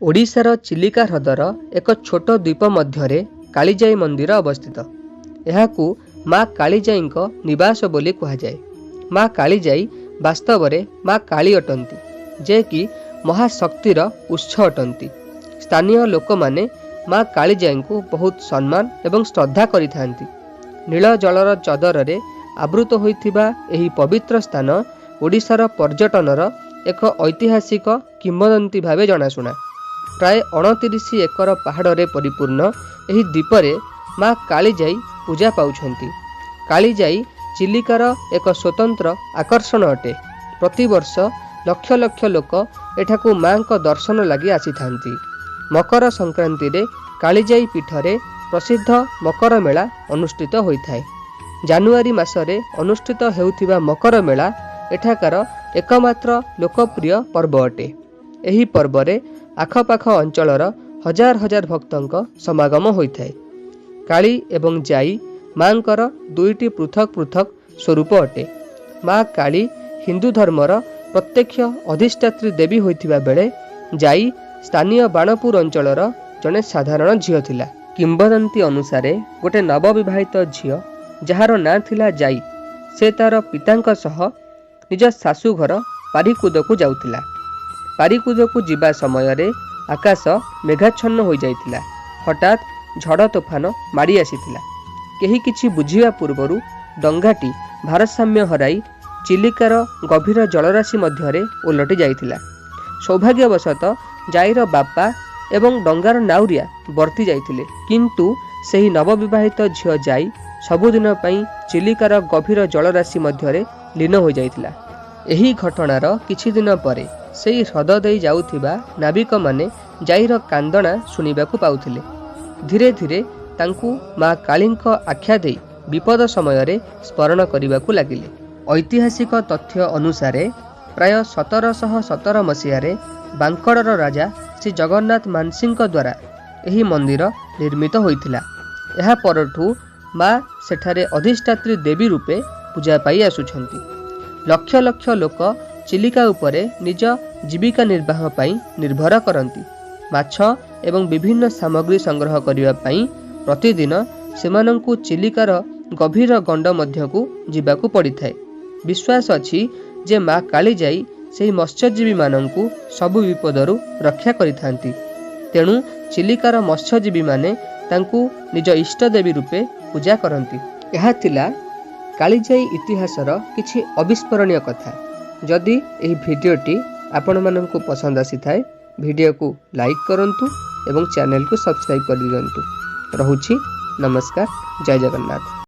ओडिशार चिलिका ह्रदर एक छोट द्वीप मध्य कालीजाई मंदिर अवस्थित। यहाकू माँ कालीजाई निवास बोली कहुए। माँ कालीजाई वास्तव में माँ काली अटंती, जे कि महाशक्तिर उत्स अटंती। स्थानीय लोक माने माँ कालीजाई को बहुत सम्मान एवं श्रद्धा करिथांती। नील जलर चदर रे आवृत होइथिबा एही पवित्र स्थान ओडिशार पर्यटनर एक ऐतिहासिक किंवदंती भावे जनाशुना। प्राय 29 एकर पहाड़ परिपूर्ण एही द्वीपरे माँ कालीजाई पूजा पाउछंती। कालीजाई चिलिकार एक स्वतंत्र आकर्षण अटे। प्रतिवर्ष लक्ष लक्ष लोक एठाकू माँ को दर्शन लगी आसीथांती। मकर संक्रांति रे कालीजाई पीठरे प्रसिद्ध मकर मेला अनुष्ठित होइथाय। जानुआरी मासरे अनुष्ठित हेउथिबा मकर मेला एठाकार एकमात्र लोकप्रिय पर्व अटे। एही पर्वरे आखपाख अंचलर हजार हजार भक्तंक समागम होइथाय। काली एवं जाई मांकर दुईटी पृथक पृथक स्वरूप अटे। माँ काली हिंदू धर्मर प्रत्यक्ष अधिष्ठात्री देवी होइथिबा बेले जाई स्थानीय बाणपुर अंचलर जने साधारण झियो थिला। किंवदंती अनुसारे गोटे नवविवाहित झियो जार ना थिला जाई, से तार पितांक सह निज शाशु घर पारिकूदकू जाउथिला। पारिकूदकू जिबा समय रे आकाश मेघाच्छन्न हो जाइथिला। हठात झड़ तोफान माड़ी आसीथिला। केही किछि बुझिबा पूर्वरु डंगाटी भारसाम्य हराई चिलिकार गभीर जलराशि मध्यरे ओलटि जाइथिला। सौभाग्यवशत जाईर बापा एवं डंगार नाउरिया बर्ती जाइथिले, किंतु सेही नवविवाहित झियो जाई सबुदिन पई चिलिकार गभीर जलराशि मध्यरे लीन हो जाइथिला। एही घटनार किछि दिन परे सेही ह्रद देई जाउथिबा नाविक माने जाईर कांदणा सुनिबाकू पाउथिले। धीरे धीरे तांकू माँ कालींक आख्या देई विपद समय रे स्मरण करिबाकू लागिले। ऐतिहासिक तथ्य अनुसारे प्राय 1717 मसीह बांकड़र राजा श्री जगन्नाथ मानसिंह द्वारा एही मंदिर निर्मित होइथिला। एहा परठू माँ सेठारे अधिष्ठात्री देवी रूपे पूजा पाई आसुछंती। लक्ष लक्ष लोक चिलिका उपरे निज जीविका निर्वाह पाई निर्भर करती। माछ एवं विभिन्न सामग्री संग्रह करिबा पाई प्रतिदिन सेमानंकु चिलिकार गभीर गंड मध्यकू जिबाकू पड़िथाय। विश्वास अछि जे माँ कालीजाई सेही मत्स्यजीवी मानंकु सबु विपदरु रक्षा करिथांती। तेणु चिलिकार मत्स्यजीवी माने तांकू निज इष्ट देवी रूपे पूजा करती। यह थिला कालीजाई इतिहासर किछि अविस्मरणीय कथा। जदि एही भिडियोटी आपण मानंकु पसंद आसी थाए, भिडियो को लाइक करंतु एवं चैनल को सब्सक्राइब कर दियंतु। रहुछि नमस्कार, जय जगन्नाथ।